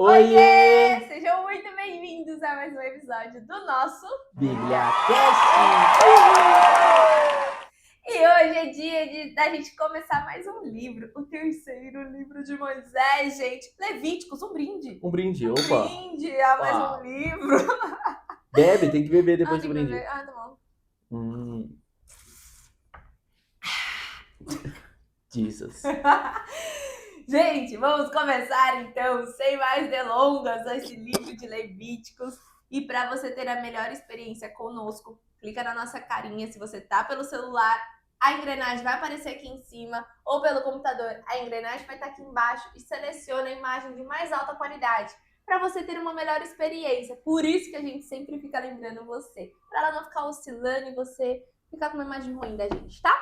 Oiê! Sejam muito bem-vindos a mais um episódio do nosso BíbliaCast! E hoje é dia da gente começar mais um livro, o terceiro livro de Moisés, gente. Levíticos, um brinde. Um brinde, Um opa! brinde a mais Uau. um livro. Bebe, tem que beber depois tem do que brinde. beber. Tá bom. Jesus. Gente, vamos começar então, sem mais delongas, esse livro de Levíticos. E para você ter a melhor experiência conosco, clica na nossa carinha. Se você tá pelo celular, a engrenagem vai aparecer aqui em cima, ou pelo computador, a engrenagem vai estar aqui embaixo, e seleciona a imagem de mais alta qualidade para você ter uma melhor experiência. Por isso que a gente sempre fica lembrando você, para ela não ficar oscilando e você ficar com uma imagem ruim da gente, tá?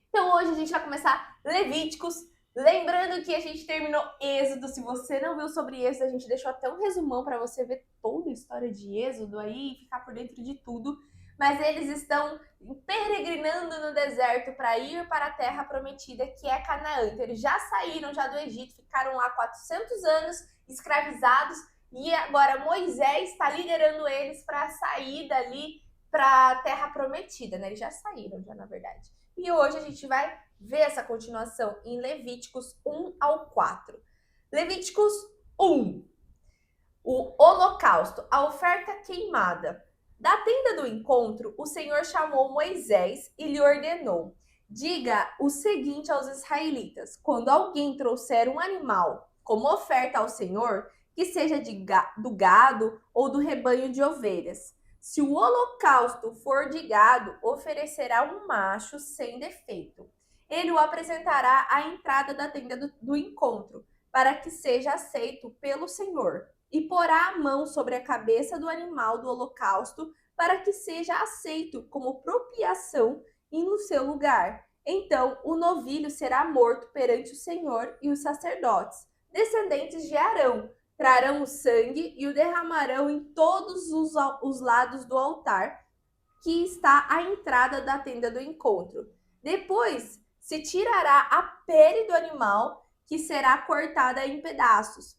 Então hoje a gente vai começar Levíticos, lembrando que a gente terminou Êxodo. Se você não viu sobre Êxodo, a gente deixou até um resumão para você ver toda a história de Êxodo aí e ficar por dentro de tudo. Mas eles estão peregrinando no deserto para ir para a terra prometida, que é Canaã. Então eles já saíram do Egito, ficaram lá 400 anos escravizados, e agora Moisés está liderando eles para sair dali para a terra prometida, né? Eles já saíram, na verdade. E hoje a gente vai ver essa continuação em Levíticos 1 ao 4. Levíticos 1. O holocausto, a oferta queimada. Da tenda do encontro, o Senhor chamou Moisés e lhe ordenou: diga o seguinte aos israelitas: quando alguém trouxer um animal como oferta ao Senhor, que seja do gado ou do rebanho de ovelhas, se o holocausto for de gado, oferecerá um macho sem defeito. Ele o apresentará à entrada da tenda do encontro, para que seja aceito pelo Senhor, e porá a mão sobre a cabeça do animal do holocausto, para que seja aceito como propiação e no seu lugar. Então o novilho será morto perante o Senhor, e os sacerdotes, descendentes de Arão, trarão o sangue e o derramarão em todos os lados do altar que está à entrada da tenda do encontro. Depois se tirará a pele do animal, que será cortada em pedaços.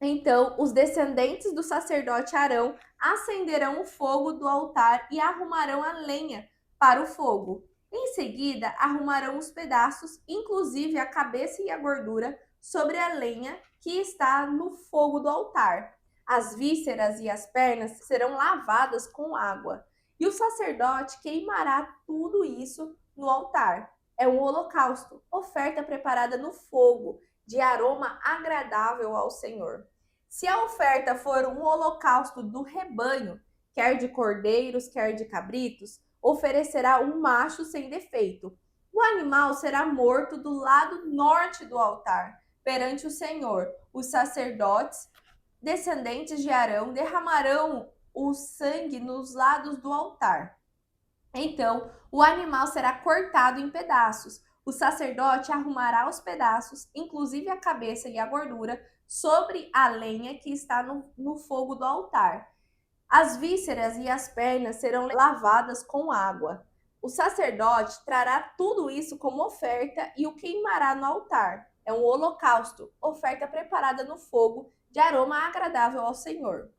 Então os descendentes do sacerdote Arão acenderão o fogo do altar e arrumarão a lenha para o fogo. Em seguida, arrumarão os pedaços, inclusive a cabeça e a gordura, sobre a lenha que está no fogo do altar. As vísceras e as pernas serão lavadas com água, e o sacerdote queimará tudo isso no altar. É um holocausto, oferta preparada no fogo, de aroma agradável ao Senhor. Se a oferta for um holocausto do rebanho, quer de cordeiros, quer de cabritos, oferecerá um macho sem defeito. O animal será morto do lado norte do altar, perante o Senhor. Os sacerdotes, descendentes de Arão, derramarão o sangue nos lados do altar. Então, o animal será cortado em pedaços. O sacerdote arrumará os pedaços, inclusive a cabeça e a gordura, sobre a lenha que está no fogo do altar. As vísceras e as pernas serão lavadas com água. O sacerdote trará tudo isso como oferta e o queimará no altar. É um holocausto, oferta preparada no fogo, de aroma agradável ao Senhor.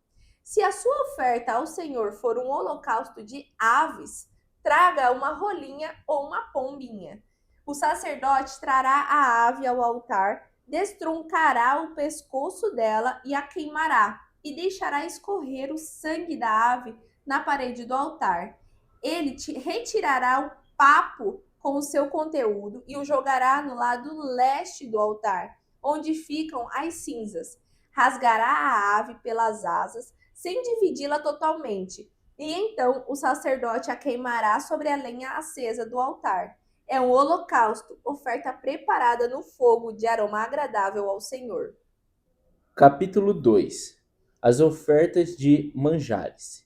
Se a sua oferta ao Senhor for um holocausto de aves, traga uma rolinha ou uma pombinha. O sacerdote trará a ave ao altar, destruncará o pescoço dela e a queimará, e deixará escorrer o sangue da ave na parede do altar. Ele retirará o papo com o seu conteúdo e o jogará no lado leste do altar, onde ficam as cinzas. Rasgará a ave pelas asas, sem dividi-la totalmente, e então o sacerdote a queimará sobre a lenha acesa do altar. É um holocausto, oferta preparada no fogo, de aroma agradável ao Senhor. Capítulo 2. As ofertas de manjares.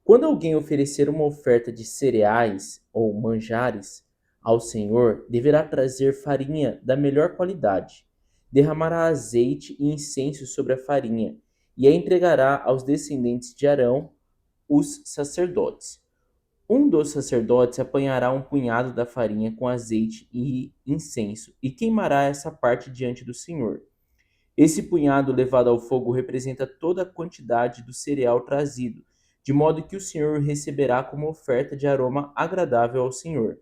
Quando alguém oferecer uma oferta de cereais ou manjares ao Senhor, deverá trazer farinha da melhor qualidade. Derramará azeite e incenso sobre a farinha e a entregará aos descendentes de Arão, os sacerdotes. Um dos sacerdotes apanhará um punhado da farinha com azeite e incenso e queimará essa parte diante do Senhor. Esse punhado levado ao fogo representa toda a quantidade do cereal trazido, de modo que o Senhor receberá como oferta de aroma agradável ao Senhor.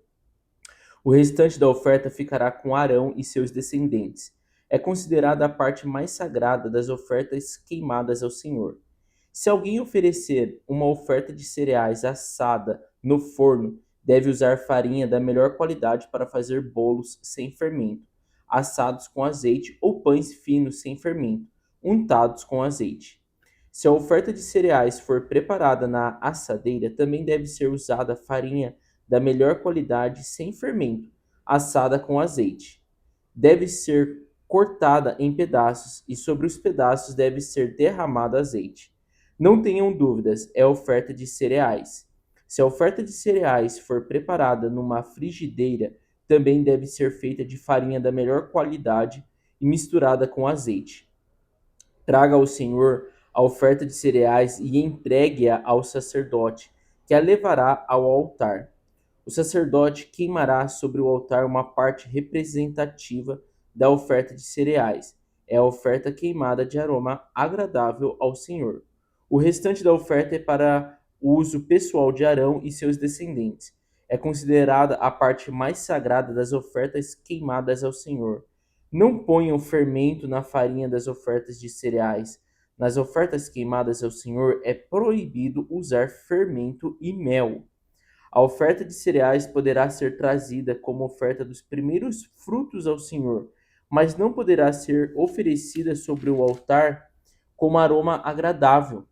O restante da oferta ficará com Arão e seus descendentes. É considerada a parte mais sagrada das ofertas queimadas ao Senhor. Se alguém oferecer uma oferta de cereais assada no forno, deve usar farinha da melhor qualidade para fazer bolos sem fermento, assados com azeite, ou pães finos sem fermento, untados com azeite. Se a oferta de cereais for preparada na assadeira, também deve ser usada farinha da melhor qualidade sem fermento, assada com azeite. Deve ser cortada em pedaços e sobre os pedaços deve ser derramado azeite. Não tenham dúvidas, é oferta de cereais. Se a oferta de cereais for preparada numa frigideira, também deve ser feita de farinha da melhor qualidade e misturada com azeite. Traga ao Senhor a oferta de cereais e entregue-a ao sacerdote, que a levará ao altar. O sacerdote queimará sobre o altar uma parte representativa da oferta de cereais. É a oferta queimada de aroma agradável ao Senhor. O restante da oferta é para o uso pessoal de Arão e seus descendentes. É considerada a parte mais sagrada das ofertas queimadas ao Senhor. Não ponham fermento na farinha das ofertas de cereais. Nas ofertas queimadas ao Senhor é proibido usar fermento e mel. A oferta de cereais poderá ser trazida como oferta dos primeiros frutos ao Senhor, mas não poderá ser oferecida sobre o altar como aroma agradável.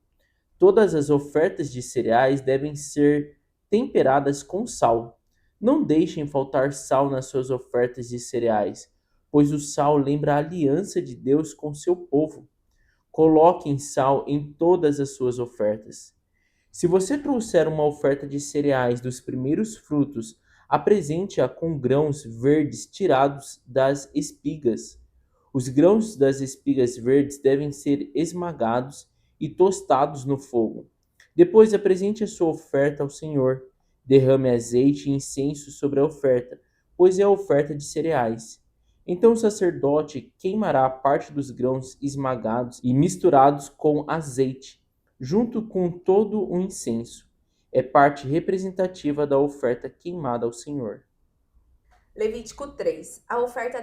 Todas as ofertas de cereais devem ser temperadas com sal. Não deixem faltar sal nas suas ofertas de cereais, pois o sal lembra a aliança de Deus com seu povo. Coloquem sal em todas as suas ofertas. Se você trouxer uma oferta de cereais dos primeiros frutos, apresente-a com grãos verdes tirados das espigas. Os grãos das espigas verdes devem ser esmagados e tostados no fogo. Depois apresente a sua oferta ao Senhor. Derrame azeite e incenso sobre a oferta, pois é a oferta de cereais. Então o sacerdote queimará parte dos grãos esmagados e misturados com azeite, junto com todo o incenso. É parte representativa da oferta queimada ao Senhor. Levítico 3. A oferta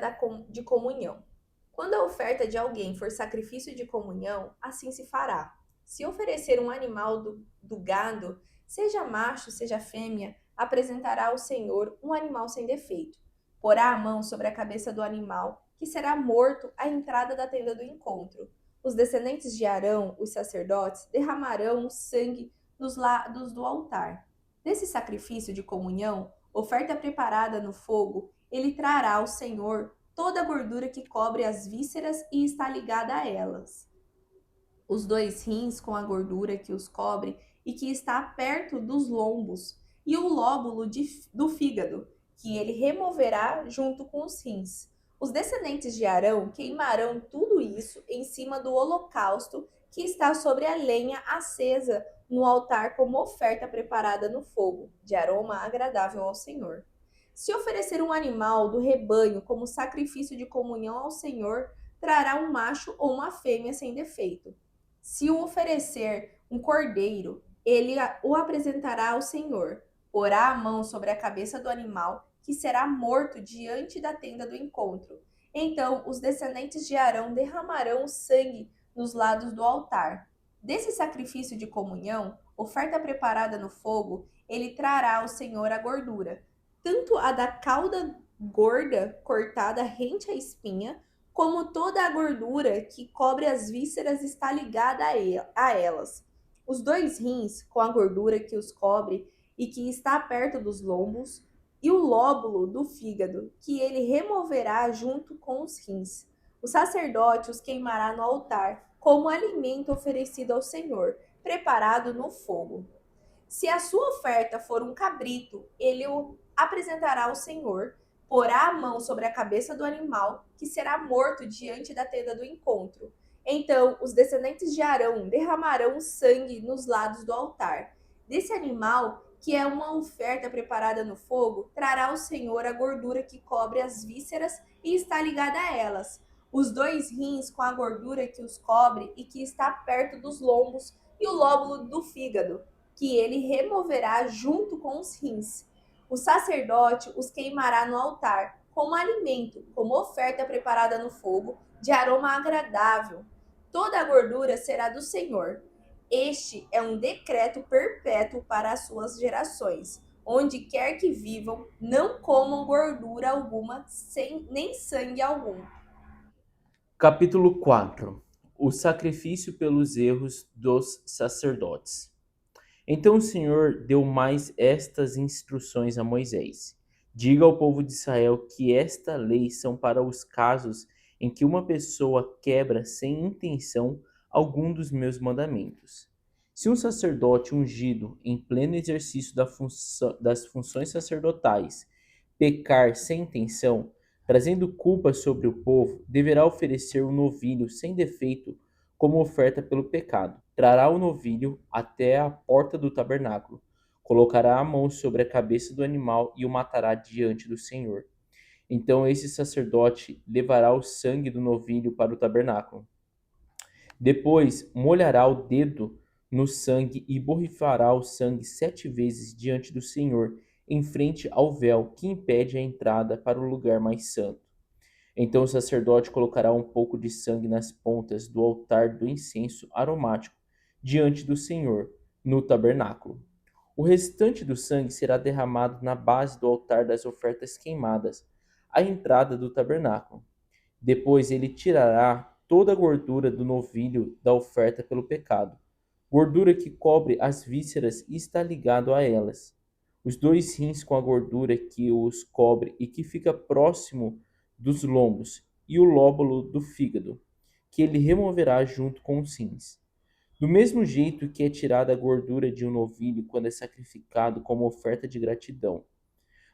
de comunhão. Quando a oferta de alguém for sacrifício de comunhão, assim se fará. Se oferecer um animal do gado, seja macho, seja fêmea, apresentará ao Senhor um animal sem defeito. Porá a mão sobre a cabeça do animal, que será morto à entrada da tenda do encontro. Os descendentes de Arão, os sacerdotes, derramarão o sangue nos lados do altar. Desse sacrifício de comunhão, oferta preparada no fogo, ele trará ao Senhor toda a gordura que cobre as vísceras e está ligada a elas. Os 2 rins com a gordura que os cobre e que está perto dos lombos, e o lóbulo do fígado, que ele removerá junto com os rins. Os descendentes de Arão queimarão tudo isso em cima do holocausto que está sobre a lenha acesa no altar como oferta preparada no fogo, de aroma agradável ao Senhor. Se oferecer um animal do rebanho como sacrifício de comunhão ao Senhor, trará um macho ou uma fêmea sem defeito. Se o oferecer um cordeiro, ele o apresentará ao Senhor. Porá a mão sobre a cabeça do animal, que será morto diante da tenda do encontro. Então os descendentes de Arão derramarão o sangue nos lados do altar. Desse sacrifício de comunhão, oferta preparada no fogo, ele trará ao Senhor a gordura, tanto a da cauda gorda cortada rente à espinha, como toda a gordura que cobre as vísceras está ligada a elas. Os 2 rins com a gordura que os cobre e que está perto dos lombos, e o lóbulo do fígado, que ele removerá junto com os rins. O sacerdote os queimará no altar, como alimento oferecido ao Senhor, preparado no fogo. Se a sua oferta for um cabrito, ele o apresentará ao Senhor, porá a mão sobre a cabeça do animal, que será morto diante da tenda do encontro. Então os descendentes de Arão derramarão o sangue nos lados do altar. Desse animal, que é uma oferta preparada no fogo, trará ao Senhor a gordura que cobre as vísceras e está ligada a elas. os 2 rins com a gordura que os cobre e que está perto dos lombos, e o lóbulo do fígado, que ele removerá junto com os rins. O sacerdote os queimará no altar, como alimento, como oferta preparada no fogo, de aroma agradável. Toda a gordura será do Senhor. Este é um decreto perpétuo para as suas gerações. Onde quer que vivam, não comam gordura alguma, nem sangue algum. Capítulo 4. O sacrifício pelos erros dos sacerdotes. Então o Senhor deu mais estas instruções a Moisés: Diga ao povo de Israel que esta lei são para os casos em que uma pessoa quebra sem intenção algum dos meus mandamentos. Se um sacerdote ungido em pleno exercício das funções sacerdotais pecar sem intenção, trazendo culpa sobre o povo, deverá oferecer um novilho sem defeito como oferta pelo pecado. Trará o novilho até a porta do tabernáculo, colocará a mão sobre a cabeça do animal e o matará diante do Senhor. Então esse sacerdote levará o sangue do novilho para o tabernáculo. Depois molhará o dedo no sangue e borrifará o sangue 7 vezes diante do Senhor, em frente ao véu que impede a entrada para o lugar mais santo. Então o sacerdote colocará um pouco de sangue nas pontas do altar do incenso aromático diante do Senhor, no tabernáculo. O restante do sangue será derramado na base do altar das ofertas queimadas, à entrada do tabernáculo. Depois ele tirará toda a gordura do novilho da oferta pelo pecado, gordura que cobre as vísceras e está ligado a elas. Os 2 rins com a gordura que os cobre e que fica próximo dos lombos, e o lóbulo do fígado, que ele removerá junto com os rins. Do mesmo jeito que é tirada a gordura de um novilho quando é sacrificado como oferta de gratidão,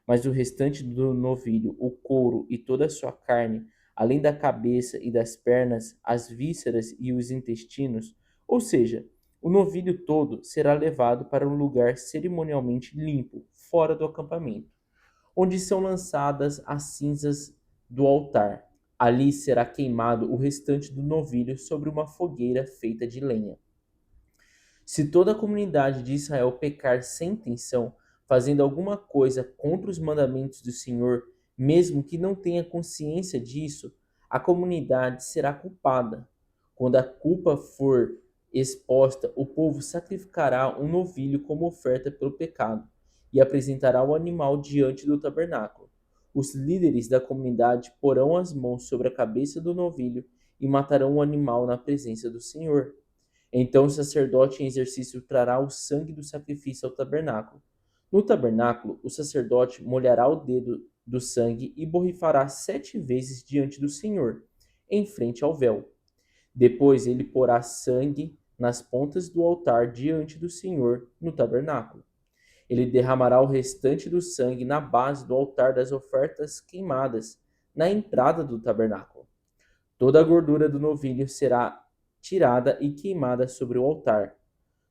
mas o restante do novilho, o couro e toda a sua carne, além da cabeça e das pernas, as vísceras e os intestinos, ou seja, o novilho todo será levado para um lugar cerimonialmente limpo, fora do acampamento, onde são lançadas as cinzas do altar. Ali será queimado o restante do novilho sobre uma fogueira feita de lenha. Se toda a comunidade de Israel pecar sem intenção, fazendo alguma coisa contra os mandamentos do Senhor, mesmo que não tenha consciência disso, a comunidade será culpada. Quando a culpa for exposta, o povo sacrificará um novilho como oferta pelo pecado e apresentará o animal diante do tabernáculo. Os líderes da comunidade porão as mãos sobre a cabeça do novilho e matarão o animal na presença do Senhor. Então o sacerdote em exercício trará o sangue do sacrifício ao tabernáculo. No tabernáculo, o sacerdote molhará o dedo do sangue e borrifará 7 vezes diante do Senhor, em frente ao véu. Depois ele porá sangue nas pontas do altar diante do Senhor, no tabernáculo. Ele derramará o restante do sangue na base do altar das ofertas queimadas, na entrada do tabernáculo. Toda a gordura do novilho será tirada e queimada sobre o altar.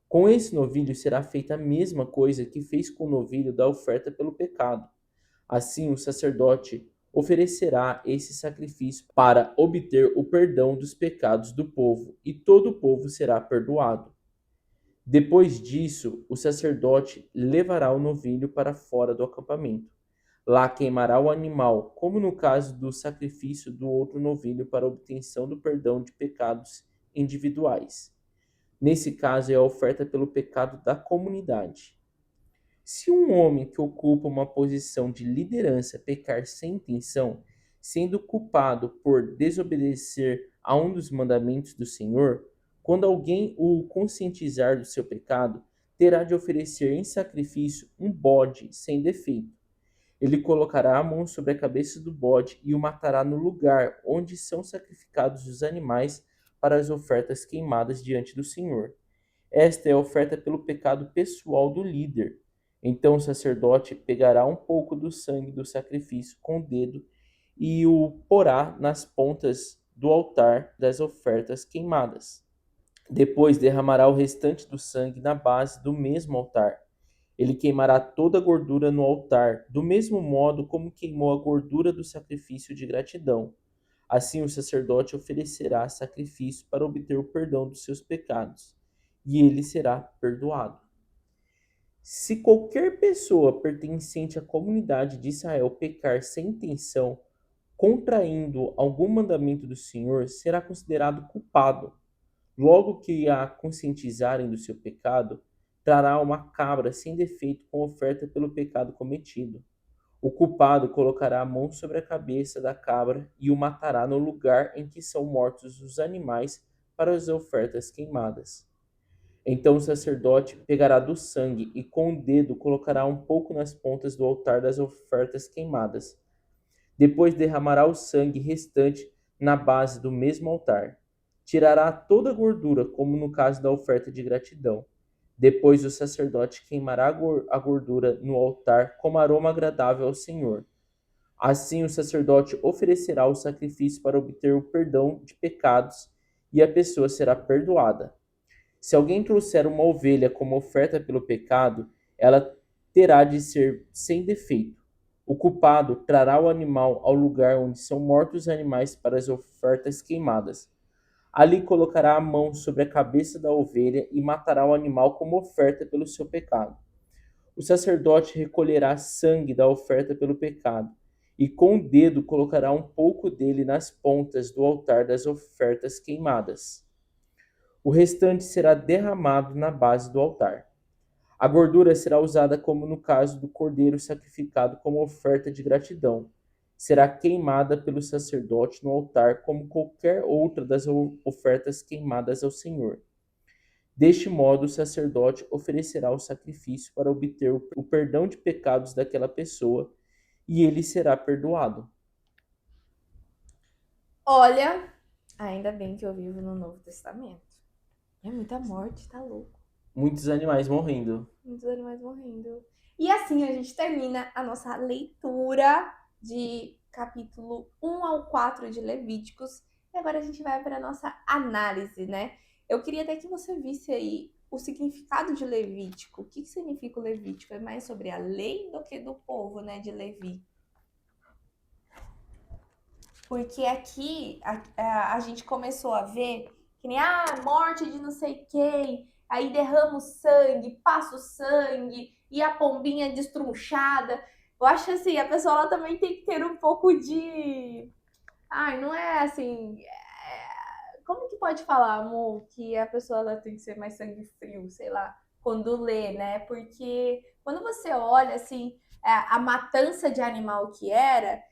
Com esse novilho será feita a mesma coisa que fez com o novilho da oferta pelo pecado. Assim, o sacerdote oferecerá esse sacrifício para obter o perdão dos pecados do povo, e todo o povo será perdoado. Depois disso, o sacerdote levará o novilho para fora do acampamento. Lá queimará o animal, como no caso do sacrifício do outro novilho para obtenção do perdão de pecados individuais. Nesse caso, é a oferta pelo pecado da comunidade. Se um homem que ocupa uma posição de liderança pecar sem intenção, sendo culpado por desobedecer a um dos mandamentos do Senhor, quando alguém o conscientizar do seu pecado, terá de oferecer em sacrifício um bode sem defeito. Ele colocará a mão sobre a cabeça do bode e o matará no lugar onde são sacrificados os animais para as ofertas queimadas diante do Senhor. Esta é a oferta pelo pecado pessoal do líder. Então o sacerdote pegará um pouco do sangue do sacrifício com o dedo e o porá nas pontas do altar das ofertas queimadas. Depois derramará o restante do sangue na base do mesmo altar. Ele queimará toda a gordura no altar, do mesmo modo como queimou a gordura do sacrifício de gratidão. Assim, o sacerdote oferecerá sacrifício para obter o perdão dos seus pecados, e ele será perdoado. Se qualquer pessoa pertencente à comunidade de Israel pecar sem intenção, contraindo algum mandamento do Senhor, será considerado culpado. Logo que a conscientizarem do seu pecado, trará uma cabra sem defeito com oferta pelo pecado cometido. O culpado colocará a mão sobre a cabeça da cabra e o matará no lugar em que são mortos os animais para as ofertas queimadas. Então o sacerdote pegará do sangue e com o dedo colocará um pouco nas pontas do altar das ofertas queimadas. Depois derramará o sangue restante na base do mesmo altar. Tirará toda a gordura, como no caso da oferta de gratidão. Depois o sacerdote queimará a gordura no altar como aroma agradável ao Senhor. Assim o sacerdote oferecerá o sacrifício para obter o perdão de pecados e a pessoa será perdoada. Se alguém trouxer uma ovelha como oferta pelo pecado, ela terá de ser sem defeito. O culpado trará o animal ao lugar onde são mortos os animais para as ofertas queimadas. Ali colocará a mão sobre a cabeça da ovelha e matará o animal como oferta pelo seu pecado. O sacerdote recolherá sangue da oferta pelo pecado e com o dedo colocará um pouco dele nas pontas do altar das ofertas queimadas. O restante será derramado na base do altar. A gordura será usada como no caso do cordeiro sacrificado como oferta de gratidão. Será queimada pelo sacerdote no altar como qualquer outra das ofertas queimadas ao Senhor. Deste modo, o sacerdote oferecerá o sacrifício para obter o perdão de pecados daquela pessoa e ele será perdoado. Olha, ainda bem que eu vivo no Novo Testamento. É muita morte, tá louco. Muitos animais morrendo. Muitos animais morrendo. E assim a gente termina a nossa leitura de capítulo 1 ao 4 de Levíticos. E agora a gente vai para a nossa análise, né? Eu queria até que você visse aí o significado de Levítico. O que significa o Levítico? É mais sobre a lei do que do povo, né, de Levi. Porque aqui a gente começou a ver que nem morte de não sei quem, aí derrama o sangue, passa o sangue, e a pombinha destrunchada. Eu acho assim, a pessoa ela também tem que ter um pouco de. Ai, não é assim. Como que pode falar, amor, que a pessoa ela tem que ser mais sangue frio, sei lá, quando lê, né? Porque quando você olha assim, a matança de animal que era,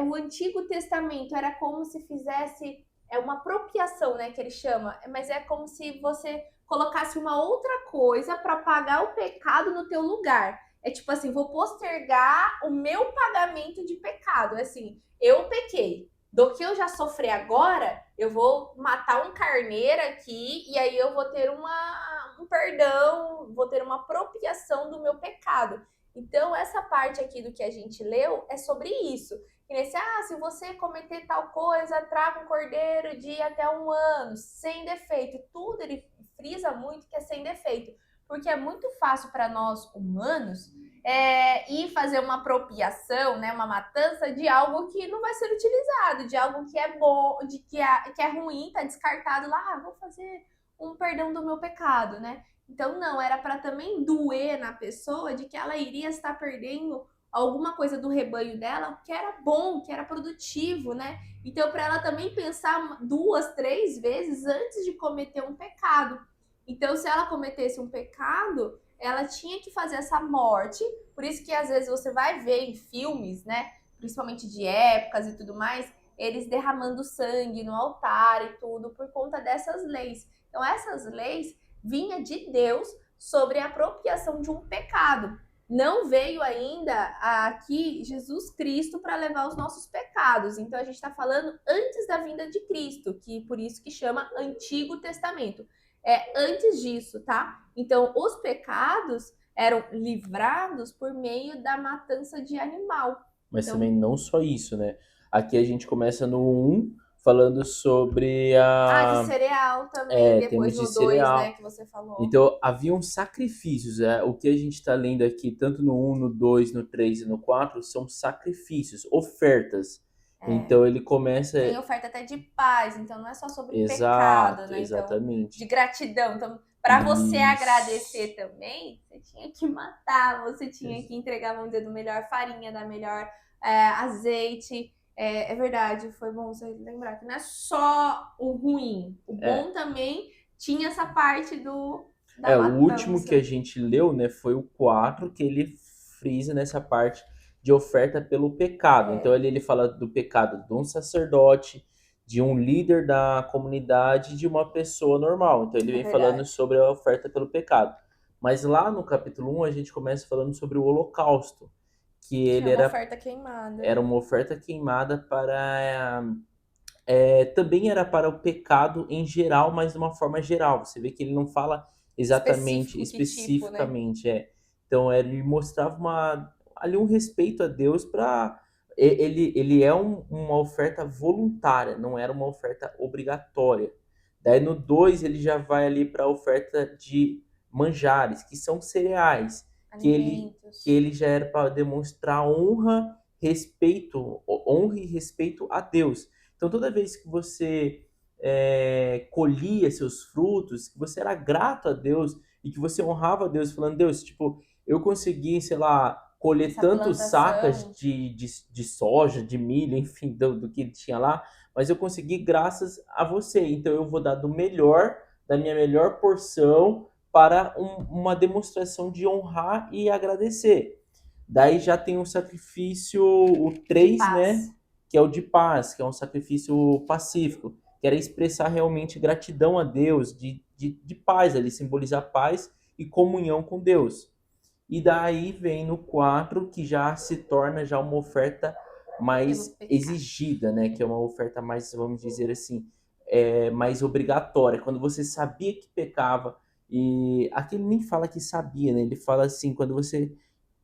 o Antigo Testamento era como se fizesse uma apropriação, né, que ele chama, mas é como se você colocasse uma outra coisa para pagar o pecado no teu lugar. É tipo assim, vou postergar o meu pagamento de pecado. É assim, eu pequei. Do que eu já sofri agora, eu vou matar um carneiro aqui e aí eu vou ter um perdão, vou ter uma apropriação do meu pecado. Então, essa parte aqui do que a gente leu é sobre isso. Que nesse, se você cometer tal coisa, traga um cordeiro de até 1 ano, sem defeito. Tudo ele frisa muito que é sem defeito. Porque é muito fácil para nós humanos ir fazer uma apropriação, né, uma matança de algo que não vai ser utilizado, de algo que é bom, de que é ruim, tá descartado lá, vou fazer um perdão do meu pecado, né? Então, não, era para também doer na pessoa de que ela iria estar perdendo alguma coisa do rebanho dela que era bom, que era produtivo, né? Então, para ela também pensar 2, 3 vezes antes de cometer um pecado. Então, se ela cometesse um pecado, ela tinha que fazer essa morte. Por isso que às vezes você vai ver em filmes, né? Principalmente de épocas e tudo mais, eles derramando sangue no altar e tudo por conta dessas leis. Então, essas leis vinha de Deus sobre a apropriação de um pecado. Não veio ainda aqui Jesus Cristo para levar os nossos pecados. Então a gente está falando antes da vinda de Cristo, que por isso que chama Antigo Testamento. É antes disso, tá? Então os pecados eram livrados por meio da matança de animal. Mas então, também não só isso, né? Aqui a gente começa no 1 falando sobre de cereal também, depois temos de no 2, cereal. né, que você falou. Então, haviam sacrifícios. O que a gente está lendo aqui, tanto no 1, no 2, no 3 e no 4, são sacrifícios, ofertas. Então ele começa. Tem oferta até de paz, então não é só sobre pecado, Exato, né? Então, de exatamente. gratidão. Então, para você agradecer Isso. também, você tinha que matar, você tinha Ex- que entregar, vamos dizer, do melhor farinha, da melhor azeite. É verdade, foi bom você lembrar que não é só o ruim, o É, bom também tinha essa parte da o último que a matança. gente leu, né, foi o 4 que ele frisa nessa parte de oferta pelo pecado. Então É, ali ele fala do pecado de um sacerdote, de um líder da comunidade, de uma pessoa normal. Então ele é vem falando verdade. sobre a oferta pelo pecado. Mas lá no capítulo 1 a gente começa falando sobre o holocausto, que Que é ele uma era, oferta queimada. era uma oferta queimada para também era para o pecado em geral, mas de uma forma geral. Você vê que ele não fala exatamente, Específico, que tipo, né? especificamente. Então ele mostrava ali um respeito a Deus para ele é uma oferta voluntária, não era uma oferta obrigatória. Daí no 2 ele já vai ali para a oferta de manjares, que são cereais, que Alimentos. ele já era para demonstrar honra e respeito a Deus. Então, toda vez que você colhia seus frutos, que você era grato a Deus e que você honrava a Deus, falando, Deus, tipo, eu consegui, sei lá, colher Essa tantos sacas plantação. de soja, de milho, enfim, do que ele tinha lá, mas eu consegui graças a você. Então, eu vou dar do melhor, da minha melhor porção, para uma demonstração de honrar e agradecer. Daí já tem o sacrifício, o De 3, né? paz. Que é o de paz, que é um sacrifício pacífico, que era expressar realmente gratidão a Deus, de paz, ali, simbolizar paz e comunhão com Deus. E daí vem no 4 que já se torna já uma oferta Pelo mais pecado. exigida, né? Que é uma oferta mais, vamos dizer assim, mais obrigatória. Quando você sabia que pecava, e aqui ele nem fala que sabia, né? Ele fala assim, quando você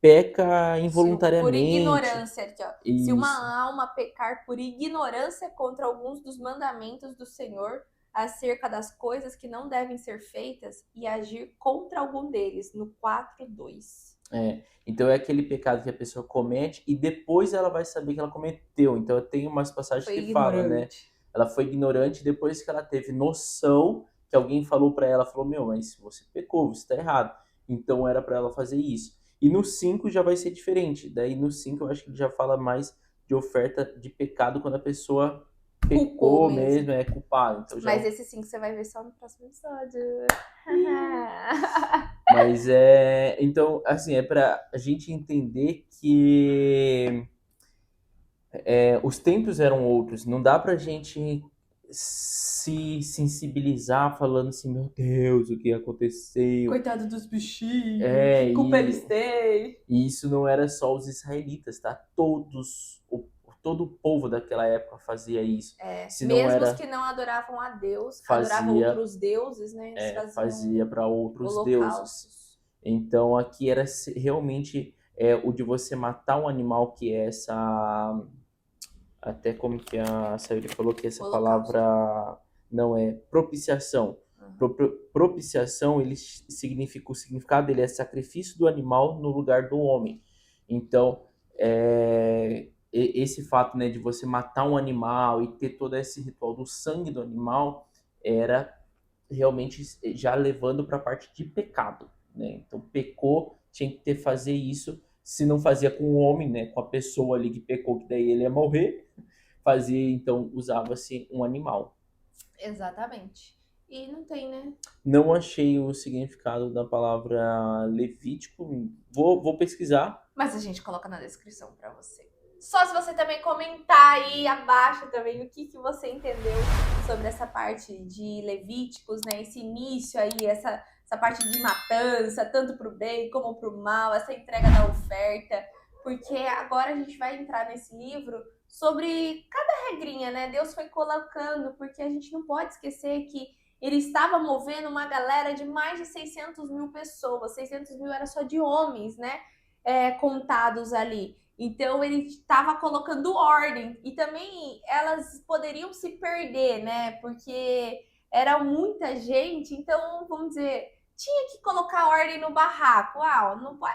peca Por involuntariamente, ignorância, aqui, ó. Se isso. uma alma pecar por ignorância contra alguns dos mandamentos do Senhor acerca das coisas que não devem ser feitas e agir contra algum deles, no 4:2. Então é aquele pecado que a pessoa comete e depois ela vai saber que ela cometeu. Então tem umas passagens Foi que fala, né? ignorante. Ela foi ignorante depois que ela teve noção que alguém falou para ela, falou: "Meu, mas você pecou, você tá errado". Então era para ela fazer isso. E no 5 já vai ser diferente. Daí no 5 eu acho que ele já fala mais de oferta de pecado quando a pessoa Culpou pecou mesmo. mesmo, é culpada. Então já Mas esse sim que você vai ver só no próximo episódio. Mas então, assim, é para a gente entender que os tempos eram outros. Não dá pra gente se sensibilizar falando assim, meu Deus, o que aconteceu? Coitado dos bichinhos, É, que culpa eles têm? e isso não era só os israelitas, tá? Todo o povo daquela época fazia isso. Se não Mesmo os era, que não adoravam a Deus, adoravam fazia, outros deuses, né? Eles fazia faziam para outros deuses. holocaustos. Então aqui era realmente o de você matar um animal que é essa. Até como que a Sayuri falou que essa Holocausto. palavra não é propiciação. Uhum. Propiciação, ele significa, o significado dele é sacrifício do animal no lugar do homem. Então, esse fato, né, de você matar um animal e ter todo esse ritual do sangue do animal era realmente já levando para a parte de pecado, né? Então, pecou, tinha que ter fazer isso. Se não fazia com o homem, né, com a pessoa ali que pecou, que daí ele ia morrer, fazia, então usava-se um animal. Exatamente. E não tem, né? Não achei o significado da palavra Levítico. Vou pesquisar. Mas a gente coloca na descrição para você. Só se você também comentar aí abaixo também o que você entendeu sobre essa parte de Levíticos, né? Esse início aí, essa parte de matança, tanto para o bem como para o mal, essa entrega da oferta. Porque agora a gente vai entrar nesse livro sobre cada regrinha, né? Deus foi colocando, porque a gente não pode esquecer que ele estava movendo uma galera de mais de 600 mil pessoas. 600 mil era só de homens, né? Contados ali. Então ele estava colocando ordem e também elas poderiam se perder, né? Porque era muita gente, então vamos dizer, tinha que colocar ordem no barraco.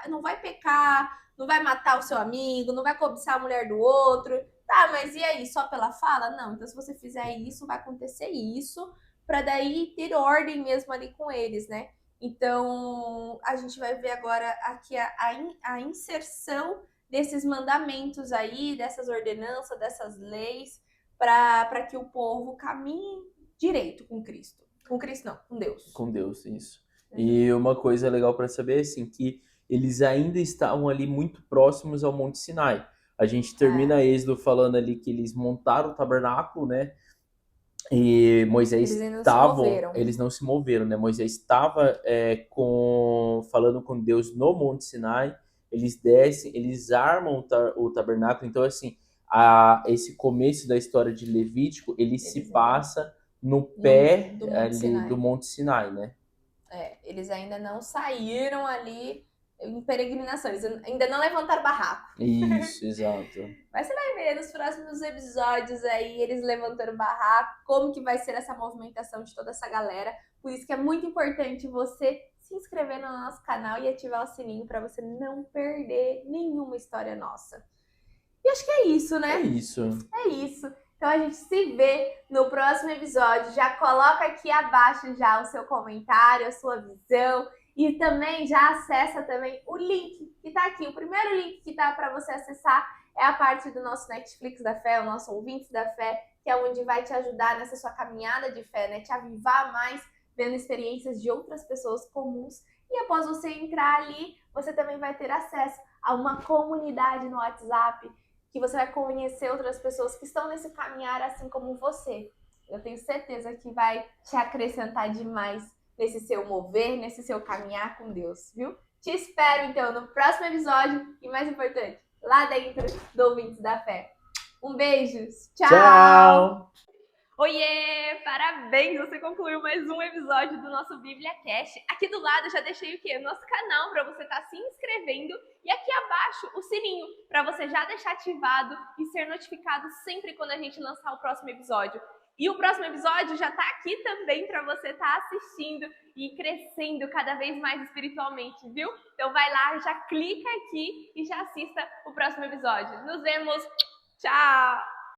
Não vai pecar, não vai matar o seu amigo, não vai cobiçar a mulher do outro. Tá, mas e aí, só pela fala? Não, então se você fizer isso, vai acontecer isso, para daí ter ordem mesmo ali com eles, né? Então, a gente vai ver agora aqui a inserção desses mandamentos aí, dessas ordenanças, dessas leis, para que o povo caminhe direito com Cristo. Com Cristo não, com Deus. Com Deus, isso. E uma coisa legal para saber, assim, que eles ainda estavam ali muito próximos ao Monte Sinai. A gente termina Êxodo falando ali que eles montaram o tabernáculo, né? E Moisés Eles ainda não se estavam, moveram. eles não se moveram, né? Moisés estava falando com Deus no Monte Sinai. Eles descem, eles armam o tabernáculo. Então, assim, esse começo da história de Levítico, ele se passa no pé do Monte ali Sinai. do Monte Sinai, né? Eles ainda não saíram ali em peregrinação, eles ainda não levantaram barraco. Isso, exato. Mas você vai ver nos próximos episódios aí, eles levantando barraco, como que vai ser essa movimentação de toda essa galera. Por isso que é muito importante você se inscrever no nosso canal e ativar o sininho para você não perder nenhuma história nossa. E acho que é isso, né? É isso. É isso. Então a gente se vê no próximo episódio. Já coloca aqui abaixo já o seu comentário, a sua visão. E também já acessa também o link que tá aqui. O primeiro link que tá para você acessar é a parte do nosso Netflix da Fé, o nosso Ouvintes da Fé, que é onde vai te ajudar nessa sua caminhada de fé, né? Te avivar mais, vendo experiências de outras pessoas comuns. E após você entrar ali, você também vai ter acesso a uma comunidade no WhatsApp, que você vai conhecer outras pessoas que estão nesse caminhar assim como você. Eu tenho certeza que vai te acrescentar demais nesse seu mover, nesse seu caminhar com Deus, viu? Te espero, então, no próximo episódio e, mais importante, lá dentro do Ouvintes da Fé. Um beijo! Tchau! Oiê! Parabéns! Você concluiu mais um episódio do nosso Bíblia Cast. Aqui do lado eu já deixei o quê? O nosso canal para você estar se inscrevendo e aqui abaixo o sininho para você já deixar ativado e ser notificado sempre quando a gente lançar o próximo episódio. E o próximo episódio já tá aqui também para você estar assistindo e crescendo cada vez mais espiritualmente, viu? Então vai lá, já clica aqui e já assista o próximo episódio. Nos vemos! Tchau!